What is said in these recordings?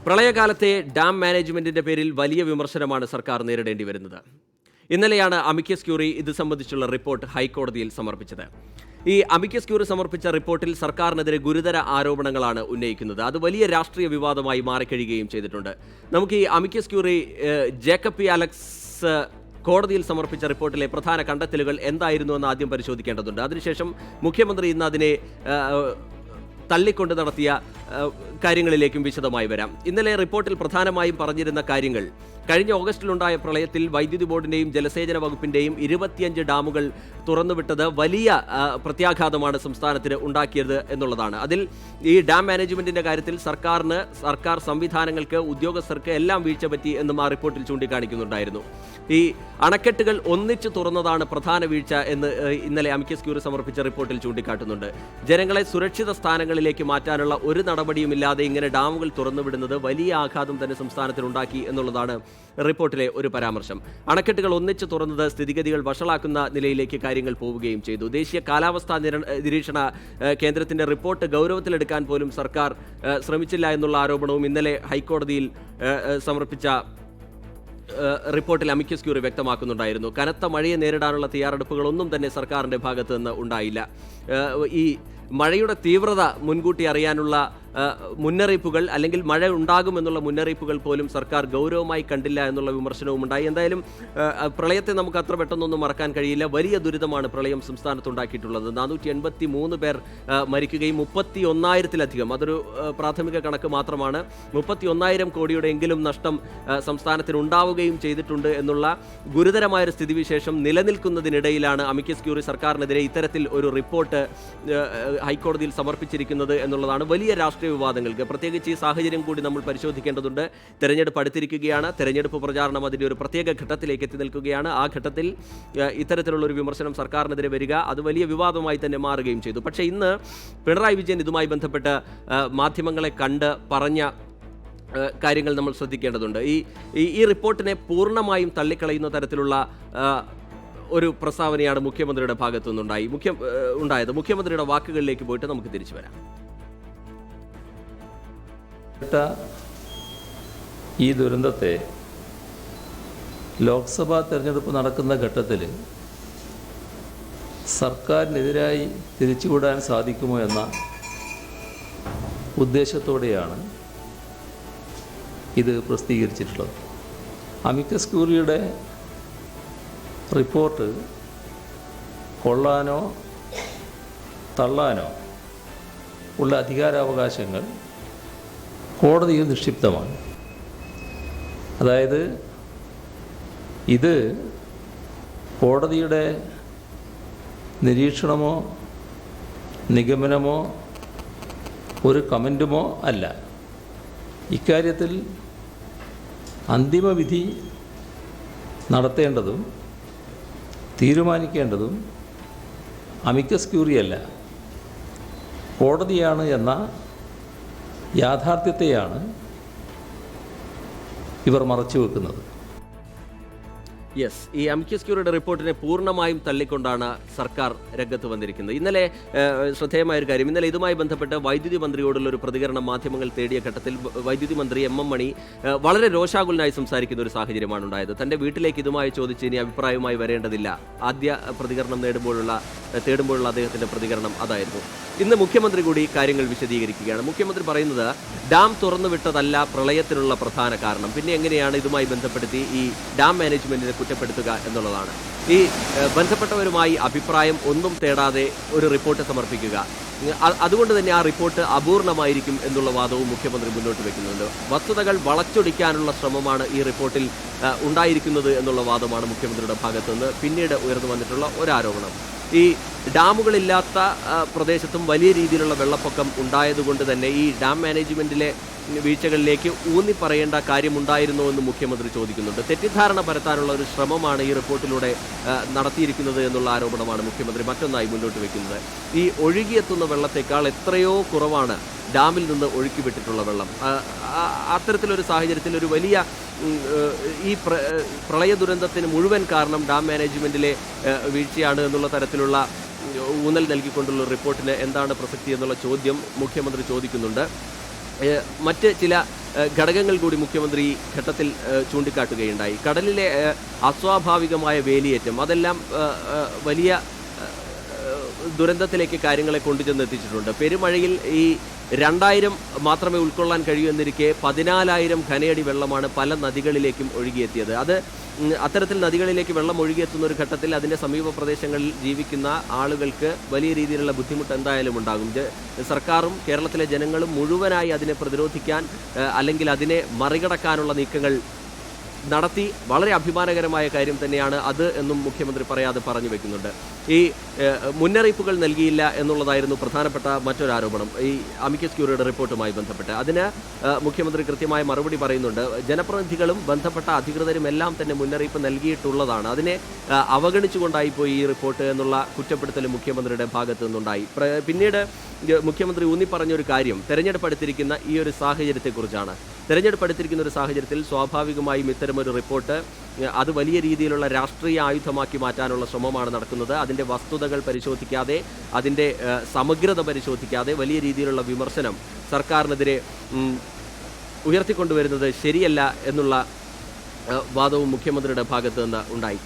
പ്രളയകാലത്തെ dam മാനേജ്മെന്റിന്റെ പേരിൽ വലിയ വിമർശനമാണ് സർക്കാർ നേരിടേണ്ടി വരുന്നത്. ഇന്നലെയാണ് അമിക്കസ് ക്യൂറി ഇത് സംബന്ധിച്ചുള്ള റിപ്പോർട്ട് ഹൈക്കോടതിയിൽ സമർപ്പിച്ചത്. ഈ അമിക്കസ് ക്യൂറി സമർപ്പിച്ച റിപ്പോർട്ടിൽ സർക്കാരിനെതിരെ ഗുരുതര ആരോപണങ്ങളാണ് ഉന്നയിക്കുന്നത്. അത് വലിയ രാഷ്ട്രീയ വിവാദമായി മാറിക്കഴിയുകയും ചെയ്തിട്ടുണ്ട്. നമുക്ക് ഈ amicus curiae Jacob P Alex കോടതിയിൽ സമർപ്പിച്ച റിപ്പോർട്ടിലെ പ്രധാന കണ്ടെത്തലുകൾ എന്തായിരുന്നു എന്ന് ആദ്യം പരിശോധിക്കേണ്ടതുണ്ട്. അതിനുശേഷം മുഖ്യമന്ത്രി ഇന്ന് അതിനെ തള്ളിക്കൊണ്ട് നടത്തിയ കാര്യങ്ങളിലേക്കും വിശദമായി വരാം. ഇന്നലെ റിപ്പോർട്ടിൽ പ്രധാനമായും പറഞ്ഞിരുന്ന കാര്യങ്ങൾ, കഴിഞ്ഞ ഓഗസ്റ്റിലുണ്ടായ പ്രളയത്തിൽ വൈദ്യുതി ബോർഡിൻ്റെയും ജലസേചന വകുപ്പിൻ്റെയും 25 ഡാമുകൾ തുറന്നുവിട്ടത് വലിയ പ്രത്യാഘാതമാണ് സംസ്ഥാനത്തിന് ഉണ്ടാക്കിയത് എന്നുള്ളതാണ്. അതിൽ ഈ ഡാം മാനേജ്മെൻറ്റിൻ്റെ കാര്യത്തിൽ സർക്കാർ സംവിധാനങ്ങൾക്ക്, ഉദ്യോഗസ്ഥർക്ക് എല്ലാം വീഴ്ച പറ്റി എന്നും ആ റിപ്പോർട്ടിൽ ചൂണ്ടിക്കാണിക്കുന്നുണ്ടായിരുന്നു. ഈ അണക്കെട്ടുകൾ ഒന്നിച്ചു തുറന്നതാണ് പ്രധാന വീഴ്ച എന്ന് ഇന്നലെ അമിക്കസ് ക്യൂറി സമർപ്പിച്ച റിപ്പോർട്ടിൽ ചൂണ്ടിക്കാട്ടുന്നുണ്ട്. ജനങ്ങളെ സുരക്ഷിത സ്ഥാനങ്ങളിലേക്ക് മാറ്റാനുള്ള ഒരു നടപടിയുമില്ലാതെ ഇങ്ങനെ ഡാമുകൾ തുറന്നുവിടുന്നത് വലിയ ആഘാതം തന്നെ സംസ്ഥാനത്തിനുണ്ടാക്കി എന്നുള്ളതാണ് റിപ്പോർട്ടിലെ ഒരു പരാമർശം. അണക്കെട്ടുകൾ ഒന്നിച്ചു തുറന്നത് സ്ഥിതിഗതികൾ വഷളാക്കുന്ന നിലയിലേക്ക് കാര്യങ്ങൾ പോവുകയും ചെയ്തു. ദേശീയ കാലാവസ്ഥാ നിരീക്ഷണ കേന്ദ്രത്തിന്റെ റിപ്പോർട്ട് ഗൗരവത്തിലെടുക്കാൻ പോലും സർക്കാർ ശ്രമിച്ചില്ല എന്നുള്ള ആരോപണവും ഇന്നലെ ഹൈക്കോടതിയിൽ സമർപ്പിച്ച റിപ്പോർട്ടിൽ അമിക്കസ് ക്യൂറി വ്യക്തമാക്കുന്നുണ്ടായിരുന്നു. കനത്ത മഴയെ നേരിടാനുള്ള തയ്യാറെടുപ്പുകളൊന്നും തന്നെ സർക്കാരിൻ്റെ ഭാഗത്തു നിന്ന് ഉണ്ടായില്ല. ഈ മഴയുടെ തീവ്രത മുൻകൂട്ടി അറിയാനുള്ള മുന്നറിയിപ്പുകൾ, അല്ലെങ്കിൽ മഴ ഉണ്ടാകുമെന്നുള്ള മുന്നറിയിപ്പുകൾ പോലും സർക്കാർ ഗൗരവമായി കണ്ടില്ല എന്നുള്ള വിമർശനവും ഉണ്ടായി. എന്തായാലും പ്രളയത്തെ നമുക്ക് അത്ര പെട്ടെന്നൊന്നും മറക്കാൻ കഴിയില്ല. വലിയ ദുരിതമാണ് പ്രളയം സംസ്ഥാനത്തുണ്ടാക്കിയിട്ടുള്ളത്. 483 പേർ മരിക്കുകയും 31,000-ത്തിലധികം, അതൊരു പ്രാഥമിക കണക്ക് മാത്രമാണ്, 31,000 കോടിയുടെ എങ്കിലും നഷ്ടം സംസ്ഥാനത്തിന് ഉണ്ടാവുകയും ചെയ്തിട്ടുണ്ട് എന്നുള്ള ഗുരുതരമായൊരു സ്ഥിതിവിശേഷം നിലനിൽക്കുന്നതിനിടയിലാണ് അമിക്കസ് ക്യൂറി സർക്കാരിനെതിരെ ഇത്തരത്തിൽ ഒരു റിപ്പോർട്ട് ഹൈക്കോടതിയിൽ സമർപ്പിച്ചിരിക്കുന്നത് എന്നുള്ളതാണ് വലിയ രാഷ്ട്രീയ വിവാദങ്ങൾക്ക്. പ്രത്യേകിച്ച് ഈ സാഹചര്യം കൂടി നമ്മൾ പരിശോധിക്കേണ്ടതുണ്ട്. തെരഞ്ഞെടുപ്പ് അടുത്തിരിക്കുകയാണ്. തെരഞ്ഞെടുപ്പ് പ്രചാരണം അതിൻ്റെ ഒരു പ്രത്യേക ഘട്ടത്തിലേക്ക് എത്തി നിൽക്കുകയാണ്. ആ ഘട്ടത്തിൽ ഇത്തരത്തിലുള്ളൊരു വിമർശനം സർക്കാരിനെതിരെ വരിക അത് വലിയ വിവാദമായി തന്നെ മാറുകയും ചെയ്തു. പക്ഷേ ഇന്ന് പിണറായി വിജയൻ ഇതുമായി ബന്ധപ്പെട്ട് മാധ്യമങ്ങളെ കണ്ട് പറഞ്ഞ കാര്യങ്ങൾ നമ്മൾ ശ്രദ്ധിക്കേണ്ടതുണ്ട്. ഈ റിപ്പോർട്ടിനെ പൂർണ്ണമായും തള്ളിക്കളയുന്ന തരത്തിലുള്ള ഒരു പ്രസ്താവനയാണ് മുഖ്യമന്ത്രിയുടെ ഭാഗത്തു നിന്നുണ്ടായത്. മുഖ്യമന്ത്രിയുടെ വാക്കുകളിലേക്ക് പോയിട്ട് നമുക്ക് തിരിച്ചു വരാം. ഈ ദുരന്തത്തെ ലോക്സഭാ തെരഞ്ഞെടുപ്പ് നടക്കുന്ന ഘട്ടത്തിൽ സർക്കാരിനെതിരായി തിരിച്ചുവിടാൻ സാധിക്കുമോ എന്ന ഉദ്ദേശത്തോടെയാണ് ഇത് പ്രസിദ്ധീകരിച്ചിട്ടുള്ളത്. അമിക്കസ് ക്യൂറിയുടെ റിപ്പോർട്ട് കൊള്ളാനോ തള്ളാനോ ഉള്ള അധികാരാവകാശങ്ങൾ കോടതിയിൽ നിക്ഷിപ്തമാണ്. അതായത് ഇത് കോടതിയുടെ നിരീക്ഷണമോ നിഗമനമോ ഒരു കമൻറ്റുമോ അല്ല. ഇക്കാര്യത്തിൽ അന്തിമവിധി നടത്തേണ്ടതും തീരുമാനിക്കേണ്ടതും അമിക്കസ് ക്യൂറിയല്ല, കോടതിയാണ് എന്ന യാഥാർത്ഥ്യത്തെയാണ് ഇവർ മറച്ചുവെക്കുന്നത്. ഈ അമിക്കസ് ക്യൂറിയുടെ റിപ്പോർട്ടിനെ പൂർണ്ണമായും തള്ളിക്കൊണ്ടാണ് സർക്കാർ രംഗത്ത് വന്നിരിക്കുന്നത്. ഇന്നലെ ശ്രദ്ധേയമായൊരു കാര്യം, ഇന്നലെ ഇതുമായി ബന്ധപ്പെട്ട് വൈദ്യുതി മന്ത്രിയോടുള്ള ഒരു പ്രതികരണം മാധ്യമങ്ങൾ തേടിയ ഘട്ടത്തിൽ വൈദ്യുതി മന്ത്രി എം മണി വളരെ രോഷാകുലനായി സംസാരിക്കുന്ന ഒരു സാഹചര്യമാണ് ഉണ്ടായത്. തൻ്റെ വീട്ടിലേക്ക് ഇതുമായി ചോദിച്ച് ഇനി അഭിപ്രായവുമായി വരേണ്ടതില്ല. ആദ്യ പ്രതികരണം തേടുമ്പോഴുള്ള അദ്ദേഹത്തിൻ്റെ പ്രതികരണം അതായിരുന്നു. ഇന്ന് മുഖ്യമന്ത്രി കൂടി കാര്യങ്ങൾ വിശദീകരിക്കുകയാണ്. മുഖ്യമന്ത്രി പറയുന്നത് ഡാം തുറന്നുവിട്ടതല്ല പ്രളയത്തിനുള്ള പ്രധാന കാരണം, പിന്നെ എങ്ങനെയാണ് ഇതുമായി ബന്ധപ്പെടുത്തി ഈ ഡാം മാനേജ്മെന്റിനെ കുറ്റപ്പെടുത്തുക എന്നുള്ളതാണ്. ഈ ബന്ധപ്പെട്ടവരുമായി അഭിപ്രായം ഒന്നും തേടാതെ ഒരു റിപ്പോർട്ട് സമർപ്പിക്കുക, അതുകൊണ്ട് തന്നെ ആ റിപ്പോർട്ട് അപൂർണമായിരിക്കും എന്നുള്ള വാദവും മുഖ്യമന്ത്രി മുന്നോട്ട് വയ്ക്കുന്നുണ്ട്. വസ്തുതകൾ വളച്ചൊടിക്കാനുള്ള ശ്രമമാണ് ഈ റിപ്പോർട്ടിൽ ഉണ്ടായിരിക്കുന്നത് എന്നുള്ള വാദമാണ് മുഖ്യമന്ത്രിയുടെ ഭാഗത്തുനിന്ന് പിന്നീട് ഉയർന്നു വന്നിട്ടുള്ള ഒരാരോപണം. ഈ ഡാമുകളില്ലാത്ത പ്രദേശത്തും വലിയ രീതിയിലുള്ള വെള്ളപ്പൊക്കം ഉണ്ടായതുകൊണ്ട് തന്നെ ഈ ഡാം മാനേജ്മെൻറ്റിലെ വീഴ്ചകളിലേക്ക് ഊന്നി പറയേണ്ട കാര്യമുണ്ടായിരുന്നോ എന്ന് മുഖ്യമന്ത്രി ചോദിക്കുന്നുണ്ട്. തെറ്റിദ്ധാരണ പരത്താനുള്ള ഒരു ശ്രമമാണ് ഈ റിപ്പോർട്ടിലൂടെ നടത്തിയിരിക്കുന്നത് എന്നുള്ള ആരോപണമാണ് മുഖ്യമന്ത്രി മറ്റൊന്നായി മുന്നോട്ട് വയ്ക്കുന്നത്. ഈ ഒഴുകിയെത്തുന്ന വെള്ളത്തേക്കാൾ എത്രയോ കുറവാണ് ഡാമിൽ നിന്ന് ഒഴുക്കിവിട്ടിട്ടുള്ള വെള്ളം. അത്തരത്തിലൊരു സാഹചര്യത്തിൽ ഒരു വലിയ ഈ പ്രളയ ദുരന്തത്തിന് മുഴുവൻ കാരണം ഡാം മാനേജ്മെൻറ്റിലെ വീഴ്ചയാണ് എന്നുള്ള തരത്തിലുള്ള ഊന്നൽ നൽകിക്കൊണ്ടുള്ള റിപ്പോർട്ടിന് എന്താണ് പ്രസക്തി എന്നുള്ള ചോദ്യം മുഖ്യമന്ത്രി ചോദിക്കുന്നുണ്ട്. മറ്റ് ചില ഘടകങ്ങൾ കൂടി മുഖ്യമന്ത്രി ഘട്ടത്തിൽ ചൂണ്ടിക്കാട്ടുകയുണ്ടായി. കടലിലെ അസ്വാഭാവികമായ വേലിയേറ്റം അതെല്ലാം വലിയ ദുരന്തത്തിലേക്ക് കാര്യങ്ങളെ കൊണ്ടുചെന്നെത്തിച്ചിട്ടുണ്ട്. പെരുമഴയിൽ ഈ 2000 മാത്രമേ ഉൾക്കൊള്ളാൻ കഴിയൂ എന്നിരിക്കെ 14,000 ഘനയടി വെള്ളമാണ് പല നദികളിലേക്കും ഒഴുകിയെത്തിയത്. അത് അത്തരത്തിൽ നദികളിലേക്ക് വെള്ളം ഒഴുകിയെത്തുന്ന ഒരു ഘട്ടത്തിൽ അതിൻ്റെ സമീപ പ്രദേശങ്ങളിൽ ജീവിക്കുന്ന ആളുകൾക്ക് വലിയ രീതിയിലുള്ള ബുദ്ധിമുട്ട് എന്തായാലും ഉണ്ടാകും. സർക്കാരും കേരളത്തിലെ ജനങ്ങളും മുഴുവനായി അതിനെ പ്രതിരോധിക്കാൻ അല്ലെങ്കിൽ അതിനെ മറികടക്കാനുള്ള നീക്കങ്ങൾ നടത്തി. വളരെ അഭിമാനകരമായ കാര്യം തന്നെയാണ് അത് എന്നും മുഖ്യമന്ത്രി പറയാതെ പറഞ്ഞു വെക്കുന്നുണ്ട്. ഈ മുന്നറിയിപ്പുകൾ നൽകിയില്ല എന്നുള്ളതായിരുന്നു പ്രധാനപ്പെട്ട മറ്റൊരാരോപണം ഈ അമിക്കസ് ക്യൂറിയുടെ റിപ്പോർട്ടുമായി ബന്ധപ്പെട്ട്. അതിന് മുഖ്യമന്ത്രി കൃത്യമായ മറുപടി പറയുന്നുണ്ട്. ജനപ്രതിനിധികളും ബന്ധപ്പെട്ട അധികൃതരും എല്ലാം തന്നെ മുന്നറിയിപ്പ് നൽകിയിട്ടുള്ളതാണ്, അതിനെ അവഗണിച്ചുകൊണ്ടായിപ്പോയി ഈ റിപ്പോർട്ട് എന്നുള്ള കുറ്റപ്പെടുത്തൽ മുഖ്യമന്ത്രിയുടെ ഭാഗത്തു നിന്നുണ്ടായി. പിന്നീട് മുഖ്യമന്ത്രി ഊന്നിപ്പറഞ്ഞൊരു കാര്യം തെരഞ്ഞെടുപ്പ് അടുത്തിരിക്കുന്ന ഈ ഒരു സാഹചര്യത്തെക്കുറിച്ചാണ്. തെരഞ്ഞെടുപ്പ് അടുത്തിരിക്കുന്ന ഒരു സാഹചര്യത്തിൽ സ്വാഭാവികമായും ഇത്തരമൊരു റിപ്പോർട്ട് അത് വലിയ രീതിയിലുള്ള രാഷ്ട്രീയ ആയുധമാക്കി മാറ്റാനുള്ള ശ്രമമാണ് നടക്കുന്നത്. അതിൻ്റെ വസ്തുതകൾ പരിശോധിക്കാതെ, അതിൻ്റെ സമഗ്രത പരിശോധിക്കാതെ വലിയ രീതിയിലുള്ള വിമർശനം സർക്കാരിനെതിരെ ഉയർത്തിക്കൊണ്ടുവരുന്നത് ശരിയല്ല എന്നുള്ള വാദവും മുഖ്യമന്ത്രിയുടെ ഭാഗത്ത് നിന്ന് ഉണ്ടായി.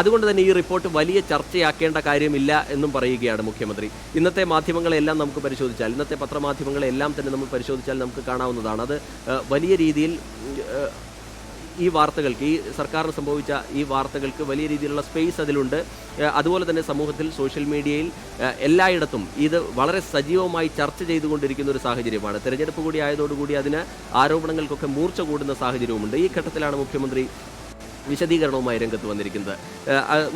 അതുകൊണ്ട് തന്നെ ഈ റിപ്പോർട്ട് വലിയ ചർച്ചയാക്കേണ്ട കാര്യമില്ല എന്നും പറയുകയാണ് മുഖ്യമന്ത്രി. ഇന്നത്തെ മാധ്യമങ്ങളെല്ലാം നമുക്ക് പരിശോധിച്ചാൽ, ഇന്നത്തെ പത്രമാധ്യമങ്ങളെല്ലാം തന്നെ നമ്മൾ പരിശോധിച്ചാൽ നമുക്ക് കാണാവുന്നതാണ്. അത് വലിയ രീതിയിൽ ഈ വാർത്തകൾക്ക്, ഈ സർക്കാരിന് സംഭവിച്ച ഈ വാർത്തകൾക്ക് വലിയ രീതിയിലുള്ള സ്പേസ് അതിലുണ്ട്. അതുപോലെ തന്നെ സമൂഹത്തിൽ, സോഷ്യൽ മീഡിയയിൽ എല്ലായിടത്തും ഇത് വളരെ സജീവമായി ചർച്ച ചെയ്തുകൊണ്ടിരിക്കുന്ന ഒരു സാഹചര്യമാണ്. തെരഞ്ഞെടുപ്പ് കൂടി ആയതോടുകൂടി അതിന് ആരോപണങ്ങൾക്കൊക്കെ മൂർച്ച കൂടുന്ന സാഹചര്യവുമുണ്ട്. ഈ ഘട്ടത്തിലാണ് മുഖ്യമന്ത്രി വിശദീകരണവുമായി രംഗത്ത് വന്നിരിക്കുന്നത്.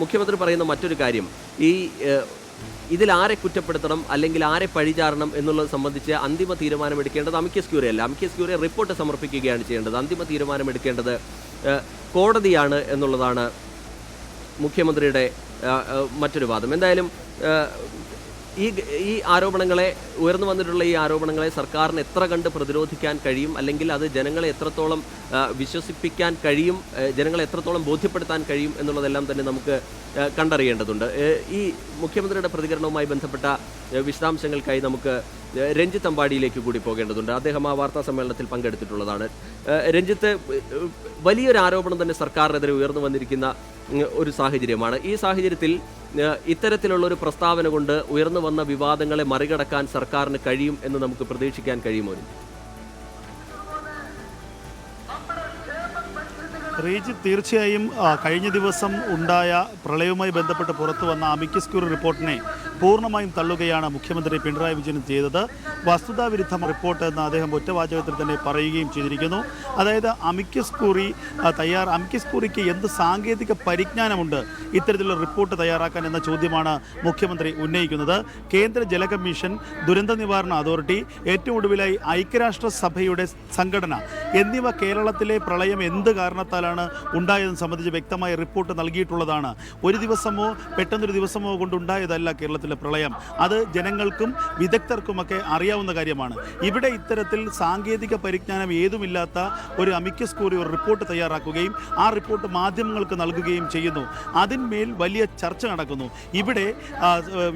മുഖ്യമന്ത്രി പറയുന്ന മറ്റൊരു കാര്യം, ഇതിൽ ആരെ കുറ്റപ്പെടുത്തണം അല്ലെങ്കിൽ ആരെ പഴിചാരണം എന്നുള്ളത് സംബന്ധിച്ച് അന്തിമ തീരുമാനമെടുക്കേണ്ടത് അമിക്കസ് ക്യൂറി അല്ല. അമിക്കസ് ക്യൂറി റിപ്പോർട്ട് സമർപ്പിക്കുകയാണ് ചെയ്യേണ്ടത്. അന്തിമ തീരുമാനമെടുക്കേണ്ടത് കോടതിയാണ് എന്നുള്ളതാണ് മുഖ്യമന്ത്രിയുടെ മറ്റൊരു വാദം. എന്തായാലും ഈ ആരോപണങ്ങളെ, ഉയർന്നു വന്നിട്ടുള്ള ഈ ആരോപണങ്ങളെ സർക്കാരിന് എത്ര കണ്ട് പ്രതിരോധിക്കാൻ കഴിയും, അല്ലെങ്കിൽ അത് ജനങ്ങളെ എത്രത്തോളം വിശ്വസിപ്പിക്കാൻ കഴിയും, ജനങ്ങളെ എത്രത്തോളം ബോധ്യപ്പെടുത്താൻ കഴിയും എന്നുള്ളതെല്ലാം തന്നെ നമുക്ക് കണ്ടറിയേണ്ടതുണ്ട്. ഈ മുഖ്യമന്ത്രിയുടെ പ്രതികരണവുമായി ബന്ധപ്പെട്ട വിശദാംശങ്ങൾക്കായി നമുക്ക് രഞ്ജിത്ത് അമ്പാടിയിലേക്ക് കൂടി പോകേണ്ടതുണ്ട്. അദ്ദേഹം ആ വാർത്താ സമ്മേളനത്തിൽ പങ്കെടുത്തിട്ടുള്ളതാണ്. രഞ്ജിത്ത്, വലിയൊരു ആരോപണം തന്നെ സർക്കാരിനെതിരെ ഉയർന്നു വന്നിരിക്കുന്ന ഒരു സാഹചര്യമാണ്. ഈ സാഹചര്യത്തിൽ ഇത്തരത്തിലുള്ളൊരു പ്രസ്താവന കൊണ്ട് ഉയർന്നു വന്ന വിവാദങ്ങളെ മറികടക്കാൻ സർക്കാരിന് കഴിയും എന്ന് നമുക്ക് പ്രതീക്ഷിക്കാൻ കഴിയുമോ? റീജി, തീർച്ചയായും കഴിഞ്ഞ ദിവസം ഉണ്ടായ പ്രളയവുമായി ബന്ധപ്പെട്ട് പുറത്തു വന്ന അമിക്കസ് ക്യൂറി റിപ്പോർട്ടിനെ പൂർണ്ണമായും തള്ളുകയാണ് മുഖ്യമന്ത്രി പിണറായി വിജയൻ ചെയ്തത്. വസ്തുതാവിരുദ്ധ റിപ്പോർട്ട് എന്ന് അദ്ദേഹം ഒറ്റവാചകത്തിൽ തന്നെ പറയുകയും ചെയ്തിരിക്കുന്നു. അതായത് അമിക്കസ് ക്യൂറിക്ക് എന്ത് സാങ്കേതിക പരിജ്ഞാനമുണ്ട് ഇത്തരത്തിലുള്ള റിപ്പോർട്ട് തയ്യാറാക്കാൻ എന്ന ചോദ്യമാണ് മുഖ്യമന്ത്രി ഉന്നയിക്കുന്നത്. കേന്ദ്ര ജല കമ്മീഷൻ, ദുരന്ത നിവാരണ അതോറിറ്റി, ഏറ്റവും ഒടുവിലായി ഐക്യരാഷ്ട്രസഭയുടെ സംഘടന എന്നിവ കേരളത്തിലെ പ്രളയം എന്ത് കാരണത്താലാണ് ഉണ്ടായതെന്ന് സംബന്ധിച്ച് വ്യക്തമായ റിപ്പോർട്ട് നൽകിയിട്ടുള്ളതാണ്. ഒരു ദിവസമോ പെട്ടെന്നൊരു ദിവസമോ കൊണ്ടുണ്ടായതല്ല കേരളത്തിലെ പ്രളയം. അത് ജനങ്ങൾക്കും വിദഗ്ധർക്കുമൊക്കെ അറിയാവുന്ന കാര്യമാണ്. ഇവിടെ ഇത്തരത്തിൽ സാങ്കേതിക പരിജ്ഞാനം ഏതുമില്ലാത്ത ഒരു അമിക്കസ് ക്യൂറി ഒരു റിപ്പോർട്ട് തയ്യാറാക്കുകയും ആ റിപ്പോർട്ട് മാധ്യമങ്ങൾക്ക് നൽകുകയും ചെയ്യുന്നു. അതിന്മേൽ വലിയ ചർച്ച നടക്കുന്നു.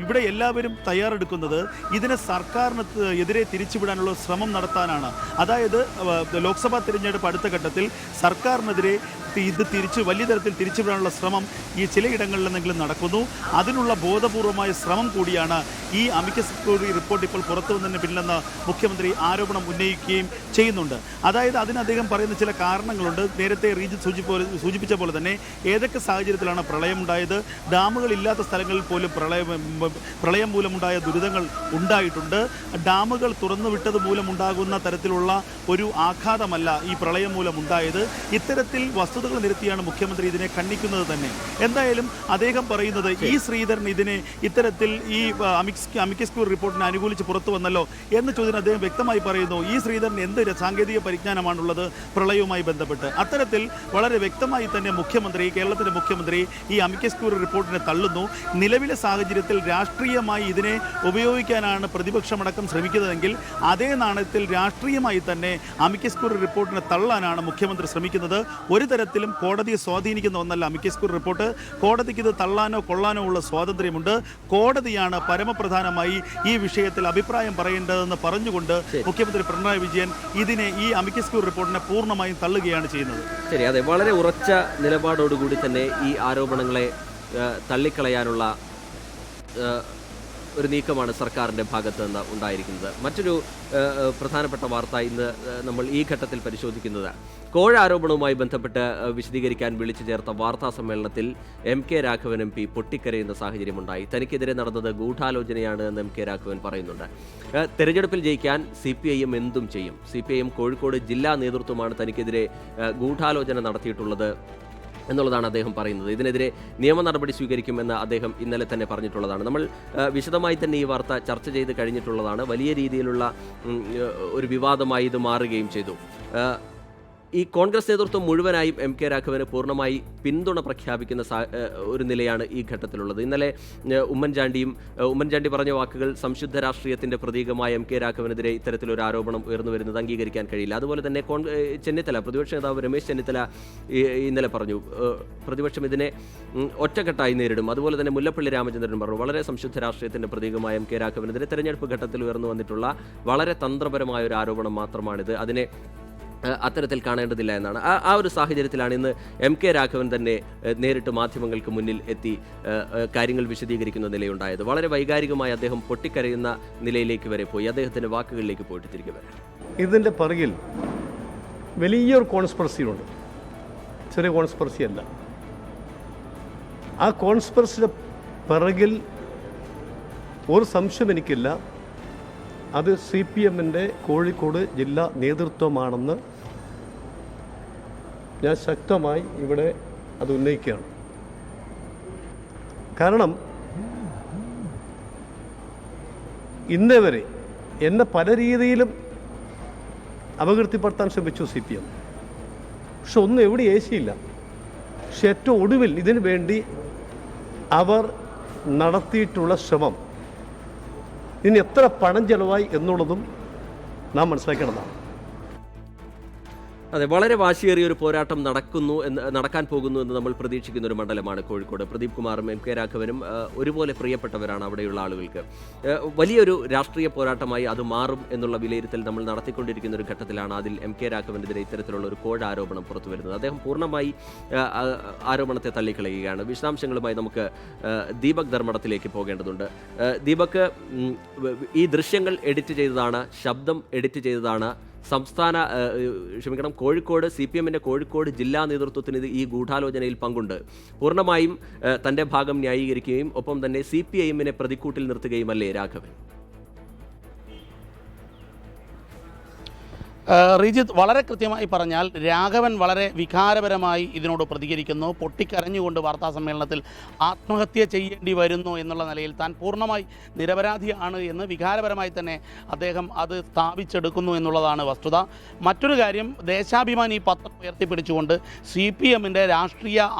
ഇവിടെ എല്ലാവരും തയ്യാറെടുക്കുന്നത് ഇതിനെ സർക്കാരിന് എതിരെ തിരിച്ചുവിടാനുള്ള ശ്രമം നടത്താനാണ്. അതായത് ലോക്സഭാ തിരഞ്ഞെടുപ്പ് അടുത്ത ഘട്ടത്തിൽ സർക്കാരിനെതിരെ വലിയ തരത്തിൽ തിരിച്ചുവിടാനുള്ള ശ്രമം ഈ ചിലയിടങ്ങളിൽ നിന്നെങ്കിലും നടക്കുന്നു. അതിനുള്ള ബോധപൂർവമായ ശ്രമം കൂടിയാണ് ഈ അമിക്കസ് ക്യൂറി റിപ്പോർട്ട് ഇപ്പോൾ പുറത്തു വന്നതിന് പിന്നിലെന്ന് മുഖ്യമന്ത്രി ആരോപണം ഉന്നയിക്കുകയും ചെയ്യുന്നുണ്ട്. അതായത് അതിന് അദ്ദേഹം പറയുന്ന ചില കാരണങ്ങളുണ്ട്. നേരത്തെ റീജി സൂചിപ്പിച്ച പോലെ തന്നെ ഏതൊക്കെ സാഹചര്യത്തിലാണ് പ്രളയമുണ്ടായത്, ഡാമുകൾ ഇല്ലാത്ത സ്ഥലങ്ങളിൽ പോലും പ്രളയം മൂലമുണ്ടായ ദുരിതങ്ങൾ ഉണ്ടായിട്ടുണ്ട്. ഡാമുകൾ തുറന്നുവിട്ടത് മൂലമുണ്ടാകുന്ന തരത്തിലുള്ള ഒരു ആഘാതമല്ല ഈ പ്രളയം മൂലമുണ്ടായത്. ഇത്തരത്തിൽ വസ്തുതകൾ നിരത്തിയാണ് മുഖ്യമന്ത്രി ഇതിനെ ഖണ്ഡിക്കുന്നത് തന്നെ. എന്തായാലും അദ്ദേഹം പറയുന്നത് ഈ ശ്രീധരൻ ഇതിനെ ഇത്തരത്തിൽ ഈ അമിക്കസ് ക്യൂറി റിപ്പോർട്ടിനെ അനുകൂലിച്ച് പുറത്തു വന്നല്ലോ എന്ന ചോദ്യം അദ്ദേഹം വ്യക്തമായി പറയുന്നു. ഈ ശ്രീധരൻ എന്ത് സാങ്കേതിക പരിജ്ഞാനമാണുള്ളത് പ്രളയവുമായി ബന്ധപ്പെട്ട്? അത്തരത്തിൽ വളരെ വ്യക്തമായി തന്നെ കേരളത്തിൻ്റെ മുഖ്യമന്ത്രി ഈ അമിക്കസ് ക്യൂറി റിപ്പോർട്ടിനെ തള്ളുന്നു. നിലവിലെ സാഹചര്യത്തിൽ രാഷ്ട്രീയമായി ഇതിനെ ഉപയോഗിക്കാനാണ് പ്രതിപക്ഷമടക്കം ശ്രമിക്കുന്നതെങ്കിൽ അതേ നാണയത്തിൽ രാഷ്ട്രീയമായി തന്നെ അമിക്കസ് ക്യൂറി റിപ്പോർട്ടിനെ തള്ളാനാണ് മുഖ്യമന്ത്രി ശ്രമിക്കുന്നത്. ഒരു തരത്തിൽ തരത്തിലും കോടതിയെ സ്വാധീനിക്കുന്ന ഒന്നല്ല അമിക്കസ് ക്യൂറി റിപ്പോർട്ട്. കോടതിക്ക് ഇത് തള്ളാനോ കൊള്ളാനോ ഉള്ള സ്വാതന്ത്ര്യമുണ്ട്. കോടതിയാണ് പരമപ്രധാനമായി ഈ വിഷയത്തിൽ അഭിപ്രായം പറയേണ്ടതെന്ന് പറഞ്ഞുകൊണ്ട് മുഖ്യമന്ത്രി പിണറായി വിജയൻ ഈ അമിക്കസ് ക്യൂറി റിപ്പോർട്ടിനെ പൂർണ്ണമായും തള്ളുകയാണ് ചെയ്യുന്നത്. ശരി, അതെ, വളരെ ഉറച്ച നിലപാടോടുകൂടി തന്നെ ഈ ആരോപണങ്ങളെ തള്ളിക്കളയാനുള്ള ഒരു നീക്കമാണ് സർക്കാരിൻ്റെ ഭാഗത്ത് നിന്ന് ഉണ്ടായിരിക്കുന്നത്. മറ്റൊരു പ്രധാനപ്പെട്ട വാർത്ത ഇന്ന് നമ്മൾ ഈ ഘട്ടത്തിൽ പരിശോധിക്കുന്നത് കോഴ ആരോപണവുമായി ബന്ധപ്പെട്ട് വിശദീകരിക്കാൻ വിളിച്ചു ചേർത്ത വാർത്താ സമ്മേളനത്തിൽ MK രാഘവൻ MP പൊട്ടിക്കരയുന്ന സാഹചര്യമുണ്ടായി. തനിക്കെതിരെ നടന്നത് ഗൂഢാലോചനയാണ് എന്ന് MK രാഘവൻ പറയുന്നുണ്ട്. തെരഞ്ഞെടുപ്പിൽ ജയിക്കാൻ CPIM എന്തും ചെയ്യും. CPIM കോഴിക്കോട് ജില്ലാ നേതൃത്വമാണ് തനിക്കെതിരെ ഗൂഢാലോചന നടത്തിയിട്ടുള്ളത് എന്നുള്ളതാണ് അദ്ദേഹം പറയുന്നത്. ഇതിനെതിരെ നിയമ നടപടി സ്വീകരിക്കുമെന്ന് അദ്ദേഹം ഇന്നലെ തന്നെ പറഞ്ഞിട്ടുള്ളതാണ്. നമ്മൾ വിശദമായി തന്നെ ഈ വാർത്ത ചർച്ച ചെയ്ത് കഴിഞ്ഞിട്ടുള്ളതാണ്. വലിയ രീതിയിലുള്ള ഒരു വിവാദമായി ഇത് മാറുകയും ചെയ്തു. ഈ കോൺഗ്രസ് നേതൃത്വം മുഴുവനായും MK രാഘവന് പൂർണ്ണമായി പിന്തുണ പ്രഖ്യാപിക്കുന്ന ഒരു നിലയാണ് ഈ ഘട്ടത്തിലുള്ളത്. ഇന്നലെ ഉമ്മൻചാണ്ടി പറഞ്ഞ വാക്കുകൾ സംശുദ്ധ രാഷ്ട്രീയത്തിൻ്റെ പ്രതീകമായ MK രാഘവനെതിരെ ഇത്തരത്തിലൊരു ആരോപണം ഉയർന്നു വരുന്നത് അംഗീകരിക്കാൻ കഴിയില്ല. അതുപോലെ തന്നെ പ്രതിപക്ഷ നേതാവ് രമേശ് ചെന്നിത്തല ഇന്നലെ പറഞ്ഞു പ്രതിപക്ഷം ഇതിനെ ഒറ്റക്കെട്ടായി നേരിടും. അതുപോലെ തന്നെ മുല്ലപ്പള്ളി രാമചന്ദ്രൻ പറഞ്ഞു വളരെ സംശുദ്ധ രാഷ്ട്രീയത്തിൻ്റെ പ്രതീകമായ MK രാഘവനെതിരെ തെരഞ്ഞെടുപ്പ് ഘട്ടത്തിൽ ഉയർന്നു വന്നിട്ടുള്ള വളരെ തന്ത്രപരമായ ഒരു ആരോപണം മാത്രമാണിത്. അതിനെ അത്തരത്തിൽ കാണേണ്ടതില്ല എന്നാണ്. ആ ഒരു സാഹചര്യത്തിലാണ് ഇന്ന് MK രാഘവൻ തന്നെ നേരിട്ട് മാധ്യമങ്ങൾക്ക് മുന്നിൽ എത്തി കാര്യങ്ങൾ വിശദീകരിക്കുന്ന നിലയുണ്ടായത്. വളരെ വൈകാരികമായി അദ്ദേഹം പൊട്ടിക്കരയുന്ന നിലയിലേക്ക് വരെ പോയി. അദ്ദേഹത്തിൻ്റെ വാക്കുകളിലേക്ക് പോയിട്ട് തിരികെ വരാം. ഇതിൻ്റെ പിറകിൽ വലിയൊരു കോൺസ്പിറസിയുണ്ട്. ചെറിയ കോൺസ്പിറസി അല്ല. ആ കോൺസ്പിറസിയുടെ പിറകിൽ ഒരു സംശയം എനിക്കില്ല. അത് CPMൻ്റെ കോഴിക്കോട് ജില്ലാ നേതൃത്വമാണെന്ന് ഞാൻ ശക്തമായി ഇവിടെ അത് ഉന്നയിക്കുകയാണ്. കാരണം ഇന്നേ വരെ എന്നെ പല രീതിയിലും അപകീർത്തിപ്പെടുത്താൻ ശ്രമിച്ചു CPM. പക്ഷെ ഒന്നും എവിടെ ഏശിയില്ല. പക്ഷെ ഏറ്റവും ഒടുവിൽ ഇതിനു വേണ്ടി അവർ നടത്തിയിട്ടുള്ള ശ്രമം ഇനി എത്ര പണം ചെലവായി എന്നുള്ളതും നാം മനസ്സിലാക്കേണ്ടതാണ്. അതെ, വളരെ വാശിയേറിയ ഒരു പോരാട്ടം നടക്കാൻ പോകുന്നു എന്ന് നമ്മൾ പ്രതീക്ഷിക്കുന്ന ഒരു മണ്ഡലമാണ് കോഴിക്കോട്. പ്രദീപ് കുമാറും MK രാഘവനും ഒരുപോലെ പ്രിയപ്പെട്ടവരാണ് അവിടെയുള്ള ആളുകൾക്ക്. വലിയൊരു രാഷ്ട്രീയ പോരാട്ടമായി അത് മാറും എന്നുള്ള വിലയിരുത്തൽ നമ്മൾ നടത്തിക്കൊണ്ടിരിക്കുന്ന ഒരു ഘട്ടത്തിലാണ് അതിൽ MK രാഘവനെതിരെ ഇത്തരത്തിലുള്ള ഒരു കോഴ ആരോപണം പുറത്തു വരുന്നത്. അദ്ദേഹം പൂർണ്ണമായി ആരോപണത്തെ തള്ളിക്കളയുകയാണ്. വിശദാംശങ്ങളുമായി നമുക്ക് ദീപക് ധർമ്മടത്തിലേക്ക് പോകേണ്ടതുണ്ട്. ദീപക്, ഈ ദൃശ്യങ്ങൾ എഡിറ്റ് ചെയ്തതാണ്, ശബ്ദം എഡിറ്റ് ചെയ്തതാണ്. കോഴിക്കോട് CPMൻ്റെ കോഴിക്കോട് ജില്ലാ നേതൃത്വത്തിന് ഈ ഗൂഢാലോചനയിൽ പങ്കുണ്ട്. പൂർണ്ണമായും തൻ്റെ ഭാഗം ന്യായീകരിക്കുകയും ഒപ്പം തന്നെ CPIMനെ പ്രതിക്കൂട്ടിൽ നിർത്തുകയുമല്ലേ രാഘവൻ? റിജിത്ത്, വളരെ കൃത്യമായി പറഞ്ഞാൽ രാഘവൻ വളരെ വികാരപരമായി ഇതിനോട് പ്രതികരിക്കുന്നു. പൊട്ടിക്കരഞ്ഞുകൊണ്ട് വാർത്താ സമ്മേളനത്തിൽ ആത്മഹത്യ ചെയ്യേണ്ടി വരുന്നു എന്നുള്ള നിലയിൽ താൻ പൂർണ്ണമായി നിരപരാധിയാണ് എന്ന് വികാരപരമായി തന്നെ അദ്ദേഹം അത് സ്ഥാപിച്ചെടുക്കുന്നു എന്നുള്ളതാണ് വസ്തുത. മറ്റൊരു കാര്യം, ദേശാഭിമാനി പത്രം ഉയർത്തിപ്പിടിച്ചുകൊണ്ട് CPMൻ്റെ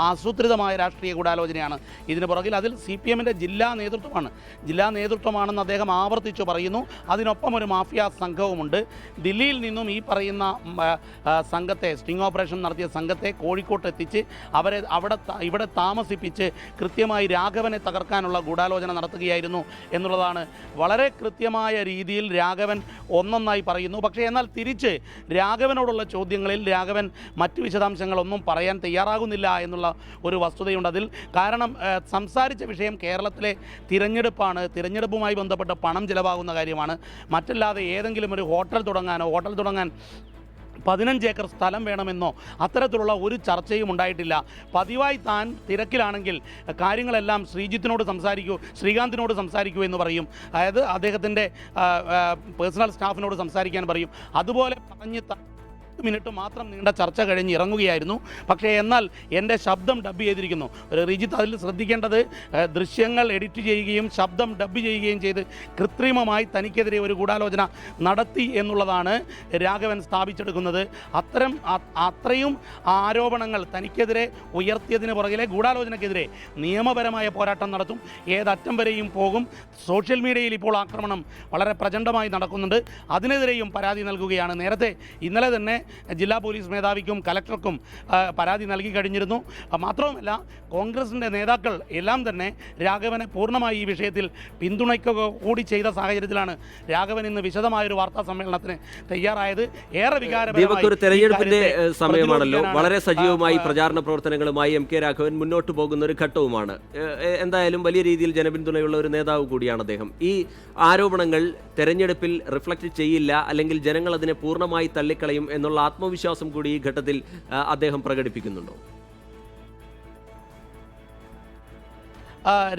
ആസൂത്രിതമായ രാഷ്ട്രീയ ഗൂഢാലോചനയാണ് ഇതിന് പുറകിൽ. അതിൽ CPMൻ്റെ ജില്ലാ നേതൃത്വമാണെന്ന് അദ്ദേഹം ആവർത്തിച്ചു പറയുന്നു. അതിനൊപ്പം ഒരു മാഫിയ സംഘവുമുണ്ട്. ദില്ലിയിൽ നിന്നും ഈ പറയുന്ന സംഘത്തെ, സ്റ്റിംഗ് ഓപ്പറേഷൻ നടത്തിയ സംഘത്തെ കോഴിക്കോട്ട് എത്തിച്ച് അവരെ ഇവിടെ താമസിപ്പിച്ച് കൃത്യമായി രാഘവനെ തകർക്കാനുള്ള ഗൂഢാലോചന നടത്തുകയായിരുന്നു എന്നുള്ളതാണ് വളരെ കൃത്യമായ രീതിയിൽ രാഘവൻ ഒന്നൊന്നായി പറയുന്നു. പക്ഷേ എന്നാൽ തിരിച്ച് രാഘവനോടുള്ള ചോദ്യങ്ങളിൽ രാഘവൻ മറ്റ് വിശദാംശങ്ങളൊന്നും പറയാൻ തയ്യാറാകുന്നില്ല എന്നുള്ള ഒരു വസ്തുതയുണ്ട് അതിൽ. കാരണം സംസാരിച്ച വിഷയം കേരളത്തിലെ തിരഞ്ഞെടുപ്പാണ്. തിരഞ്ഞെടുപ്പുമായി ബന്ധപ്പെട്ട് പണം ചിലവാകുന്ന കാര്യമാണ്. മറ്റല്ലാതെ ഏതെങ്കിലും ഒരു ഹോട്ടൽ തുടങ്ങാൻ 15 ഏക്കർ സ്ഥലം വേണമെന്നോ അത്തരത്തിലുള്ള ഒരു ചർച്ചയും ഉണ്ടായിട്ടില്ല. പതിവായി താൻ തിരക്കിലാണെങ്കിൽ കാര്യങ്ങളെല്ലാം ശ്രീകാന്തിനോട് സംസാരിക്കൂ എന്ന് പറയും. അതായത് അദ്ദേഹത്തിൻ്റെ പേഴ്സണൽ സ്റ്റാഫിനോട് സംസാരിക്കാൻ പറയും. അതുപോലെ പറഞ്ഞ് മിനിറ്റ് മാത്രം നീണ്ട ചർച്ച കഴിഞ്ഞ് ഇറങ്ങുകയായിരുന്നു. പക്ഷേ എന്നാൽ എൻ്റെ ശബ്ദം ഡബ് ചെയ്തിരിക്കുന്നു. റിജിത്ത്, അതിൽ ശ്രദ്ധിക്കേണ്ടത് ദൃശ്യങ്ങൾ എഡിറ്റ് ചെയ്യുകയും ശബ്ദം ഡബ് ചെയ്യുകയും ചെയ്ത് കൃത്രിമമായി തനിക്കെതിരെ ഒരു ഗൂഢാലോചന നടത്തി എന്നുള്ളതാണ് രാഘവൻ സ്ഥാപിച്ചെടുക്കുന്നത്. അത്രയും ആരോപണങ്ങൾ തനിക്കെതിരെ ഉയർത്തിയതിന് പുറകിലെ ഗൂഢാലോചനയ്ക്കെതിരെ നിയമപരമായ പോരാട്ടം നടത്തും. ഏതറ്റം വരെയും പോകും. സോഷ്യൽ മീഡിയയിൽ ഇപ്പോൾ ആക്രമണം വളരെ പ്രചണ്ഡമായി നടക്കുന്നുണ്ട്. അതിനെതിരെയും പരാതി നൽകുകയാണ്. ഇന്നലെ തന്നെ ജില്ലാ പോലീസ് മേധാവിക്കും കലക്ടർക്കും പരാതി നൽകി കഴിഞ്ഞിരുന്നു. മാത്രവുമല്ല കോൺഗ്രസിൻ്റെ നേതാക്കൾ എല്ലാം തന്നെ രാഘവനെ പൂർണ്ണമായി ഈ വിഷയത്തിൽ പിന്തുണയ്ക്കുക കൂടി ചെയ്ത സാഹചര്യത്തിലാണ് രാഘവൻ ഇന്ന് വിശദമായൊരു വാർത്താ സമ്മേളനത്തിന് തയ്യാറായത്. ഏറെ ദീപക്, ഒരു തെരഞ്ഞെടുപ്പിന്റെ സമയമാണല്ലോ, വളരെ സജീവമായി പ്രചാരണ പ്രവർത്തനങ്ങളുമായി എം കെ രാഘവൻ മുന്നോട്ട് പോകുന്ന ഒരു ഘട്ടവുമാണ്. എന്തായാലും വലിയ രീതിയിൽ ജനപിന്തുണയുള്ള ഒരു നേതാവ് കൂടിയാണ് അദ്ദേഹം. ഈ ആരോപണങ്ങൾ തെരഞ്ഞെടുപ്പിൽ റിഫ്ലക്റ്റ് ചെയ്യില്ല, അല്ലെങ്കിൽ ജനങ്ങൾ അതിനെ പൂർണ്ണമായി തള്ളിക്കളയും എന്നുള്ള ആത്മവിശ്വാസം കൂടി ഈ ഘട്ടത്തിൽ അദ്ദേഹം പ്രകടിപ്പിക്കുന്നുണ്ടോ?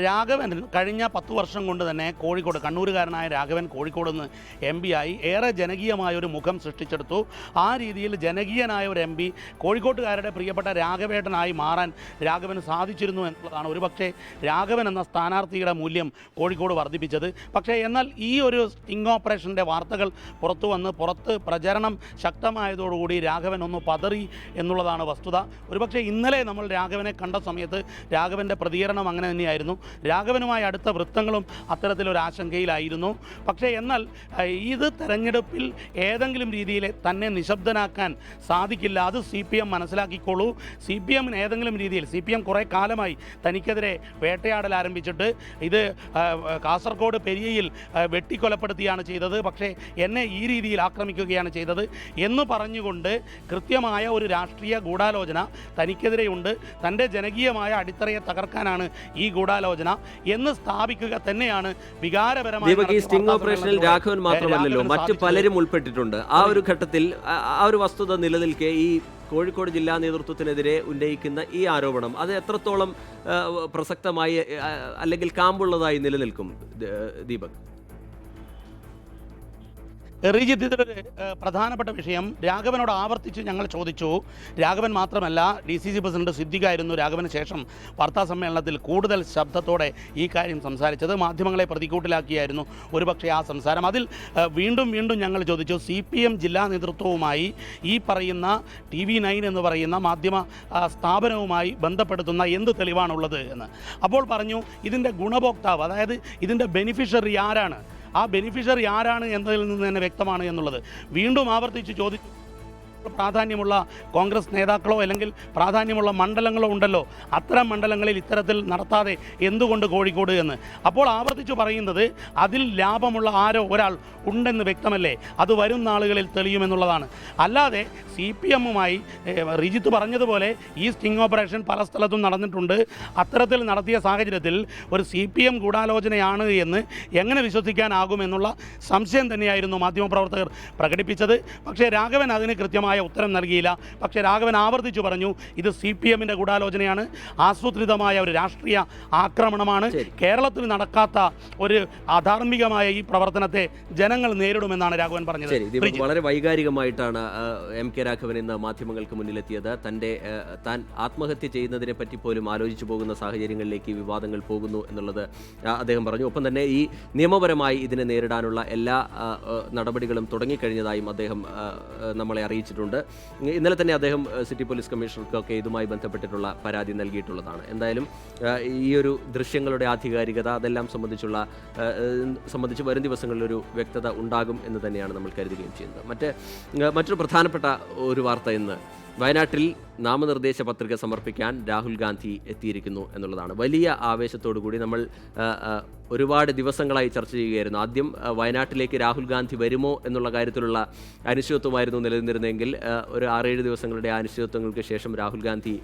രാഘവൻ കഴിഞ്ഞ 10 വർഷം കൊണ്ട് തന്നെ കോഴിക്കോട്, കണ്ണൂരുകാരനായ രാഘവൻ കോഴിക്കോട് നിന്ന് MP ആയി ഏറെ ജനകീയമായൊരു മുഖം സൃഷ്ടിച്ചെടുത്തു. ആ രീതിയിൽ ജനകീയനായ ഒരു MP കോഴിക്കോട്ടുകാരുടെ പ്രിയപ്പെട്ട രാഘവേട്ടനായി മാറാൻ രാഘവന് സാധിച്ചിരുന്നു എന്നുള്ളതാണ് ഒരുപക്ഷെ രാഘവൻ എന്ന സ്ഥാനാർത്ഥിയുടെ മൂല്യം കോഴിക്കോട് വർദ്ധിപ്പിച്ചത്. പക്ഷേ എന്നാൽ ഈ ഒരു സ്റ്റിംഗ് ഓപ്പറേഷൻ്റെ വാർത്തകൾ പുറത്ത് പ്രചരണം ശക്തമായതോടുകൂടി രാഘവൻ ഒന്ന് പതറി എന്നുള്ളതാണ് വസ്തുത. ഒരുപക്ഷെ ഇന്നലെ നമ്മൾ രാഘവനെ കണ്ട സമയത്ത് രാഘവൻ്റെ പ്രതികരണം അങ്ങനെ തന്നെയായിരുന്നു. രാഘവനുമായി അടുത്ത വൃത്തങ്ങളും അത്തരത്തിലൊരു ആശങ്കയിലായിരുന്നു. പക്ഷേ എന്നാൽ ഇത് തെരഞ്ഞെടുപ്പിൽ ഏതെങ്കിലും രീതിയിൽ തന്നെ നിശബ്ദനാക്കാൻ സാധിക്കില്ല. അത് CPM മനസ്സിലാക്കിക്കോളൂ. CPMന് ഏതെങ്കിലും രീതിയിൽ, CPM കുറേ കാലമായി തനിക്കെതിരെ വേട്ടയാടൽ ആരംഭിച്ചിട്ട് ഇത് കാസർഗോഡ് പെരിയയിൽ വെട്ടിക്കൊലപ്പെടുത്തിയാണ് ചെയ്തത്, പക്ഷേ എന്നെ ഈ രീതിയിൽ ആക്രമിക്കുകയാണ് ചെയ്തത് എന്ന് പറഞ്ഞുകൊണ്ട് കൃത്യമായ ഒരു രാഷ്ട്രീയ ഗൂഢാലോചന തനിക്കെതിരെയുണ്ട്. തൻ്റെ ജനകീയമായ അടിത്തറയെ തകർക്കാനാണ് ഈ ഗൂഢാലോചന എന്ന് സ്ഥാപിക്കുക തന്നെയാണ് വികാരപരമായി. ഈ സ്റ്റിംഗ് ഓപ്പറേഷനിൽ രാഘവൻ മാത്രമല്ലല്ലോ, മറ്റു പലരും ഉൾപ്പെട്ടിട്ടുണ്ട്. ആ ഒരു ഘട്ടത്തിൽ ആ ഒരു വസ്തുത നിലനിൽക്കെ ഈ കോഴിക്കോട് ജില്ലാ നേതൃത്വത്തിനെതിരെ ഉന്നയിക്കുന്ന ഈ ആരോപണം അത് എത്രത്തോളം പ്രസക്തമായി അല്ലെങ്കിൽ കാമ്പുള്ളതായി നിലനിൽക്കും ദീപക്? റിജിത്ത്, ഇതൊരു പ്രധാനപ്പെട്ട വിഷയം. രാഘവനോട് ആവർത്തിച്ച് ഞങ്ങൾ ചോദിച്ചു. രാഘവൻ മാത്രമല്ല, DCC പ്രസിഡന്റ് സിദ്ദിഖ് ആയിരുന്നു രാഘവന് ശേഷം വാർത്താ സമ്മേളനത്തിൽ കൂടുതൽ ശബ്ദത്തോടെ ഈ കാര്യം സംസാരിച്ചത്. മാധ്യമങ്ങളെ പ്രതികൂട്ടിലാക്കിയായിരുന്നു ഒരുപക്ഷെ ആ സംസാരം. അതിൽ വീണ്ടും ഞങ്ങൾ ചോദിച്ചു, CPM ജില്ലാ നേതൃത്വവുമായി ഈ പറയുന്ന TV9 എന്ന് പറയുന്ന മാധ്യമ സ്ഥാപനവുമായി ബന്ധപ്പെടുത്തുന്ന എന്ത് തെളിവാണുള്ളത് എന്ന്. അപ്പോൾ പറഞ്ഞു, ഇതിൻ്റെ ഗുണഭോക്താവ്, അതായത് ഇതിൻ്റെ ബെനിഫിഷ്യറി ആരാണ്, ആ ബെനിഫിഷ്യറി ആരാണ് എന്നതിൽ നിന്ന് തന്നെ വ്യക്തമാണ് എന്നുള്ളത് വീണ്ടും ആവർത്തിച്ച് ചോദിച്ചു. പ്രാധാന്യമുള്ള കോൺഗ്രസ് നേതാക്കളോ അല്ലെങ്കിൽ പ്രാധാന്യമുള്ള മണ്ഡലങ്ങളോ ഉണ്ടല്ലോ, അത്തരം മണ്ഡലങ്ങളിൽ ഇത്തരത്തിൽ നടത്താതെ എന്തുകൊണ്ട് കോഴിക്കോട് എന്ന്. അപ്പോൾ ആവർത്തിച്ചു പറയുന്നത് അതിൽ ലാഭമുള്ള ആരോ ഒരാൾ ഉണ്ടെന്ന് വ്യക്തമല്ലേ, അത് വരും നാളുകളിൽ തെളിയുമെന്നുള്ളതാണ്. അല്ലാതെ CPMുമായി റിജിത്ത് പറഞ്ഞതുപോലെ ഈ സ്റ്റിംഗ് ഓപ്പറേഷൻ പല സ്ഥലത്തും നടന്നിട്ടുണ്ട്. അത്തരത്തിൽ നടത്തിയ സാഹചര്യത്തിൽ ഒരു CPM ഗൂഢാലോചനയാണ് എന്ന് എങ്ങനെ വിശ്വസിക്കാനാകുമെന്നുള്ള സംശയം തന്നെയായിരുന്നു മാധ്യമപ്രവർത്തകർ പ്രകടിപ്പിച്ചത്. പക്ഷേ രാഘവൻ അതിന് കൃത്യമായി ഉത്തരം നൽകിയില്ല. പക്ഷേ രാഘവൻ ആവർത്തിച്ചു പറഞ്ഞു, ഇത് CPMന്റെ ഗൂഢാലോചനയാണ്, ആസൂത്രിതമായ ഒരു രാഷ്ട്രീയ ആക്രമണമാണ്. കേരളത്തിൽ നടക്കാത്ത ഒരു അധാർമികമായ ഈ പ്രവർത്തനത്തെ ജനങ്ങൾ നേരിടുമെന്നാണ് രാഘവൻ പറഞ്ഞത്. വളരെ വൈകാരികമായിട്ടാണ് എം കെ രാഘവൻ ഇന്ന് മാധ്യമങ്ങൾക്ക് മുന്നിലെത്തിയത്. താൻ ആത്മഹത്യ ചെയ്യുന്നതിനെ പറ്റി പോലും ആലോചിച്ചു പോകുന്ന സാഹചര്യങ്ങളിലേക്ക് വിവാദങ്ങൾ പോകുന്നു എന്നുള്ളത് അദ്ദേഹം പറഞ്ഞു. ഒപ്പം തന്നെ ഈ നിയമപരമായി ഇതിനെ നേരിടാനുള്ള എല്ലാ നടപടികളും തുടങ്ങിക്കഴിഞ്ഞതായും അദ്ദേഹം നമ്മളെ അറിയിച്ചിട്ടുണ്ട്. ഇന്നലെ തന്നെ അദ്ദേഹം സിറ്റി പോലീസ് കമ്മീഷണർക്കൊക്കെ ഇതുമായി ബന്ധപ്പെട്ടിട്ടുള്ള പരാതി നൽകിയിട്ടുള്ളതാണ്. എന്തായാലും ഈ ഒരു ദൃശ്യങ്ങളുടെ ആധികാരികത അതെല്ലാം സംബന്ധിച്ച് വരും ദിവസങ്ങളിലൊരു വ്യക്തത ഉണ്ടാകും എന്ന് തന്നെയാണ് നമ്മൾ കരുതുകയും ചെയ്യുന്നത്. മറ്റൊരു പ്രധാനപ്പെട്ട ഒരു വാർത്ത ഇന്ന് വയനാട്ടിൽ നാമനിർദ്ദേശ പത്രിക സമർപ്പിക്കാൻ രാഹുൽ ഗാന്ധി എത്തിയിരിക്കുന്നു എന്നുള്ളതാണ്. വലിയ ആവേശത്തോടു കൂടി നമ്മൾ ഒരുപാട് ദിവസങ്ങളായി ചർച്ച ചെയ്യുകയായിരുന്നു. ആദ്യം വയനാട്ടിലേക്ക് രാഹുൽ ഗാന്ധി വരുമോ എന്നുള്ള കാര്യത്തിലുള്ള അനിശ്ചിതത്വമായിരുന്നു നിലനിന്നിരുന്നെങ്കിൽ ഒരു 6-7 ദിവസങ്ങളുടെ അനിശ്ചിതത്വങ്ങൾക്ക് ശേഷം രാഹുൽ ഗാന്ധി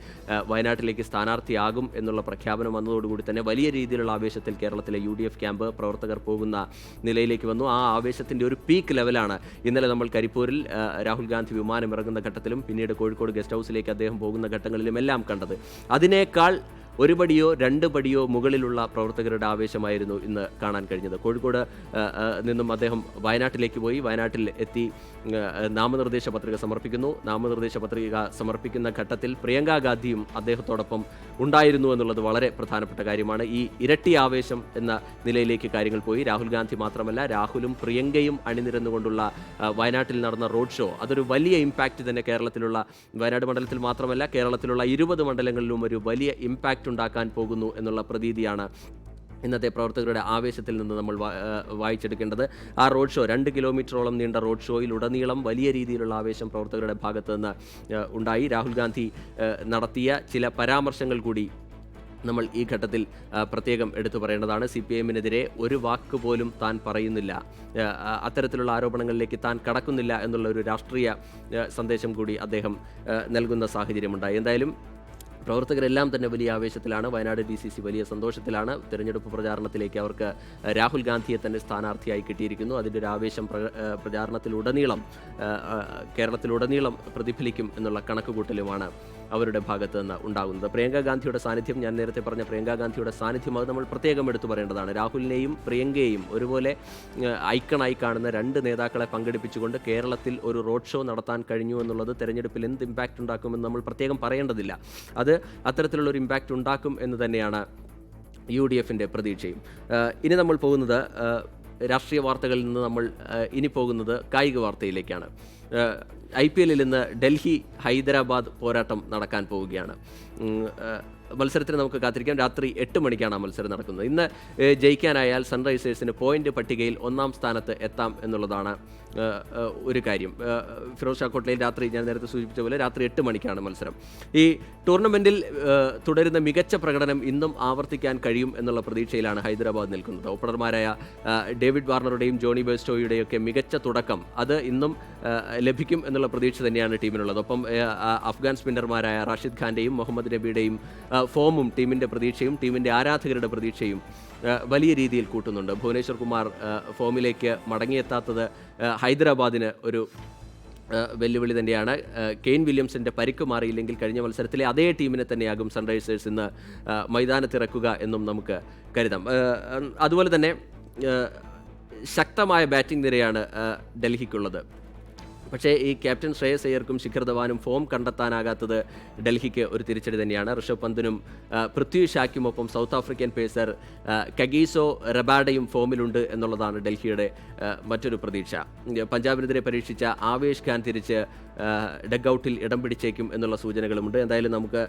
വയനാട്ടിലേക്ക് സ്ഥാനാർത്ഥിയാകും എന്നുള്ള പ്രഖ്യാപനം വന്നതോടുകൂടി തന്നെ വലിയ രീതിയിലുള്ള ആവേശത്തിൽ കേരളത്തിലെ UDF ക്യാമ്പ് പ്രവർത്തകർ പോകുന്ന നിലയിലേക്ക് വന്നു. ആ ആവേശത്തിൻ്റെ ഒരു പീക്ക് ലെവലാണ് ഇന്നലെ നമ്മൾ കരിപ്പൂരിൽ രാഹുൽ ഗാന്ധി വിമാനമിറങ്ങുന്ന ഘട്ടത്തിലും പിന്നീട് കോഴിക്കോട് ഗസ്റ്റ് ഹൗസിലേക്ക് അദ്ദേഹം പോകുന്ന ഘട്ടങ്ങളിലും എല്ലാം കണ്ടത്. അതിനേക്കാൾ ഒരു പടിയോ 2 പടിയോ മുകളിലുള്ള പ്രവർത്തകരുടെ ആവേശമായിരുന്നു ഇന്ന് കാണാൻ കഴിഞ്ഞത്. കോഴിക്കോട് നിന്നും അദ്ദേഹം വയനാട്ടിലേക്ക് പോയി. വയനാട്ടിൽ എത്തി നാമനിർദ്ദേശ പത്രിക സമർപ്പിക്കുന്നു. നാമനിർദ്ദേശ പത്രിക സമർപ്പിക്കുന്ന ഘട്ടത്തിൽ പ്രിയങ്ക ഗാന്ധിയും അദ്ദേഹത്തോടൊപ്പം ഉണ്ടായിരുന്നു എന്നുള്ളത് വളരെ പ്രധാനപ്പെട്ട കാര്യമാണ്. ഈ ഇരട്ടി ആവേശം എന്ന നിലയിലേക്ക് കാര്യങ്ങൾ പോയി. രാഹുൽ ഗാന്ധി മാത്രമല്ല, രാഹുലും പ്രിയങ്കയും അണിനിരന്നുകൊണ്ടുള്ള വയനാട്ടിൽ നടന്ന റോഡ് ഷോ അതൊരു വലിയ ഇമ്പാക്റ്റ് തന്നെ കേരളത്തിലുള്ള വയനാട് മണ്ഡലത്തിൽ മാത്രമല്ല കേരളത്തിലുള്ള 20 മണ്ഡലങ്ങളിലും ഒരു വലിയ ഇമ്പാക്റ്റ് ഉണ്ടാക്കാൻ പോകുന്നു എന്നുള്ള പ്രതീതിയാണ് ഇന്നത്തെ പ്രവർത്തകരുടെ ആവേശത്തിൽ നിന്ന് നമ്മൾ വായിച്ചെടുക്കേണ്ടത്. ആ റോഡ് ഷോ 2 കിലോമീറ്ററോളം നീണ്ട റോഡ് ഷോയിലുടനീളം വലിയ രീതിയിലുള്ള ആവേശം പ്രവർത്തകരുടെ ഭാഗത്ത് നിന്ന് ഉണ്ടായി. രാഹുൽ ഗാന്ധി നടത്തിയ ചില പരാമർശങ്ങൾ കൂടി നമ്മൾ ഈ ഘട്ടത്തിൽ പ്രത്യേകം എടുത്തു പറയേണ്ടതാണ്. CPIഎമ്മിനെതിരെ ഒരു വാക്ക് പോലും താൻ പറയുന്നില്ല, അത്തരത്തിലുള്ള ആരോപണങ്ങളിലേക്ക് താൻ കടക്കുന്നില്ല എന്നുള്ള ഒരു രാഷ്ട്രീയ സന്ദേശം കൂടി അദ്ദേഹം നൽകുന്ന സാഹചര്യമുണ്ടായി. എന്തായാലും പ്രവർത്തകരെല്ലാം തന്നെ വലിയ ആവേശത്തിലാണ്. വയനാട് DCC വലിയ സന്തോഷത്തിലാണ്. തിരഞ്ഞെടുപ്പ് പ്രചാരണത്തിലേക്ക് അവർക്ക് രാഹുൽ ഗാന്ധിയെ തന്നെ സ്ഥാനാർത്ഥിയായി കിട്ടിയിരിക്കുന്നു. അതിൻ്റെ ഒരു ആവേശം പ്രചാരണത്തിലുടനീളം കേരളത്തിലുടനീളം പ്രതിഫലിക്കും എന്നുള്ള കണക്കുകൂട്ടലുമാണ് അവരുടെ ഭാഗത്ത് നിന്ന് ഉണ്ടാകുന്നത്. പ്രിയങ്ക ഗാന്ധിയുടെ സാന്നിധ്യം, ഞാൻ നേരത്തെ പറഞ്ഞ പ്രിയങ്ക ഗാന്ധിയുടെ സാന്നിധ്യം, അത് നമ്മൾ പ്രത്യേകം എടുത്തു പറയേണ്ടതാണ്. രാഹുലിനെയും പ്രിയങ്കയെയും ഒരുപോലെ ഐക്കണായി കാണുന്ന 2 നേതാക്കളെ പങ്കെടുപ്പിച്ചുകൊണ്ട് കേരളത്തിൽ ഒരു റോഡ് ഷോ നടത്താൻ കഴിഞ്ഞു എന്നുള്ളത് തെരഞ്ഞെടുപ്പിൽ എന്ത് ഇമ്പാക്റ്റ് ഉണ്ടാക്കുമെന്ന് നമ്മൾ പ്രത്യേകം പറയേണ്ടതില്ല. അത് അത്തരത്തിലുള്ളൊരു ഇമ്പാക്റ്റ് ഉണ്ടാക്കും എന്ന് തന്നെയാണ് UDFൻ്റെ പ്രതീക്ഷയും. ഇനി നമ്മൾ പോകുന്നത് രാഷ്ട്രീയ വാർത്തകളിൽ നിന്ന് നമ്മൾ ഇനി പോകുന്നത് കായിക വാർത്തയിലേക്കാണ്. IPLൽ ഇന്ന് ഡൽഹി ഹൈദരാബാദ് പോരാട്ടം നടക്കാൻ പോവുകയാണ്. മത്സരത്തിന് നമുക്ക് കാത്തിരിക്കാം. രാത്രി 8 മണിക്കാണ് ആ മത്സരം നടക്കുന്നത്. ഇന്ന് ജയിക്കാനായാൽ സൺറൈസേഴ്സിന് പോയിന്റ് പട്ടികയിൽ 1-ാം സ്ഥാനത്ത് എത്താം എന്നുള്ളതാണ് ഒരു കാര്യം. ഫിറോസ് ഷാ കോട്ട്ലയിൽ രാത്രി, ഞാൻ നേരത്തെ സൂചിപ്പിച്ച പോലെ, രാത്രി 8 മണിക്കാണ് മത്സരം. ഈ ടൂർണമെൻറ്റിൽ തുടരുന്ന മികച്ച പ്രകടനം ഇന്നും ആവർത്തിക്കാൻ കഴിയും എന്നുള്ള പ്രതീക്ഷയിലാണ് ഹൈദരാബാദ് നിൽക്കുന്നത്. ഓപ്പണർമാരായ ഡേവിഡ് വാർണറുടെയും ജോണി ബെയർസ്റ്റോയുടെയൊക്കെ മികച്ച തുടക്കം അത് ഇന്നും ലഭിക്കും എന്നുള്ള പ്രതീക്ഷ തന്നെയാണ് ടീമിനുള്ളത്. ഒപ്പം അഫ്ഗാൻ സ്പിന്നർമാരായ റാഷിദ് ഖാൻ്റെയും മുഹമ്മദ് നബിയുടെയും ഫോമും ടീമിൻ്റെ പ്രതീക്ഷയും ടീമിൻ്റെ ആരാധകരുടെ പ്രതീക്ഷയും വലിയ രീതിയിൽ കൂട്ടുന്നുണ്ട്. ഭുവനേശ്വർ കുമാർ ഫോമിലേക്ക് മടങ്ങിയെത്താത്തത് ഹൈദരാബാദിന് ഒരു വെല്ലുവിളി തന്നെയാണ്. കെയ്ൻ വില്യംസിൻ്റെ പരിക്ക് മാറിയില്ലെങ്കിൽ കഴിഞ്ഞ മത്സരത്തിലെ അതേ ടീമിനെ തന്നെയാകും സൺറൈസേഴ്സ് ഇന്ന് മൈതാനത്തിറക്കുക എന്നും നമുക്ക് കരുതാം. അതുപോലെ തന്നെ ശക്തമായ ബാറ്റിംഗ് നിരയാണ് ഡൽഹിക്കുള്ളത്. പക്ഷേ ഈ ക്യാപ്റ്റൻ ശ്രേയസ് അയ്യർക്കും ശിഖർ ധവാനും ഫോം കണ്ടെത്താനാകാത്തത് ഡൽഹിക്ക് ഒരു തിരിച്ചടി തന്നെയാണ്. ഋഷഭ് പന്തിനും പൃഥ്വി ഷായ്ക്കുമൊപ്പം സൗത്ത് ആഫ്രിക്കൻ പേസർ കഗീസോ റബാഡയും ഫോമിലുണ്ട് എന്നുള്ളതാണ് ഡൽഹിയുടെ മറ്റൊരു പ്രതീക്ഷ. പഞ്ചാബിനെതിരെ പരീക്ഷിച്ച ആവേശ് ഖാൻ തിരിച്ച് ഡഗ്ഔട്ടിൽ ഇടം പിടിച്ചേക്കും എന്നുള്ള സൂചനകളുമുണ്ട്. എന്തായാലും നമുക്ക്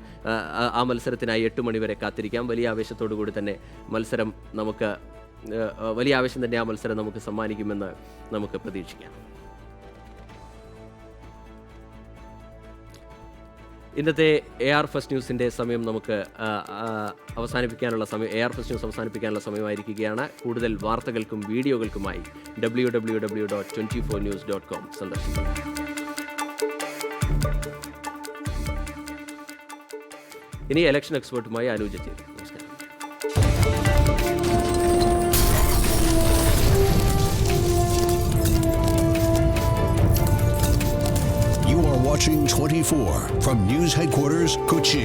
ആ മത്സരത്തിനായി 8 മണിവരെ കാത്തിരിക്കാം. വലിയ ആവേശത്തോടു കൂടി തന്നെ മത്സരം വലിയ ആവേശം തന്നെ ആ മത്സരം നമുക്ക് സമ്മാനിക്കുമെന്ന് നമുക്ക് പ്രതീക്ഷിക്കാം. ഇന്നത്തെ AR ഫസ്റ്റ് ന്യൂസിൻ്റെ സമയം നമുക്ക് അവസാനിപ്പിക്കാനുള്ള സമയം, AR ഫസ്റ്റ് ന്യൂസ് അവസാനിപ്പിക്കാനുള്ള സമയമായിരിക്കുകയാണ്. കൂടുതൽ വാർത്തകൾക്കും വീഡിയോകൾക്കുമായി www.24news.com സന്ദർശിക്കുക. ഇനി ഇലക്ഷൻ എക്സ്പേർട്ടുമായി അനുജ ചേരും. നമസ്കാരം. Watching 24 from News Headquarters, Kochi.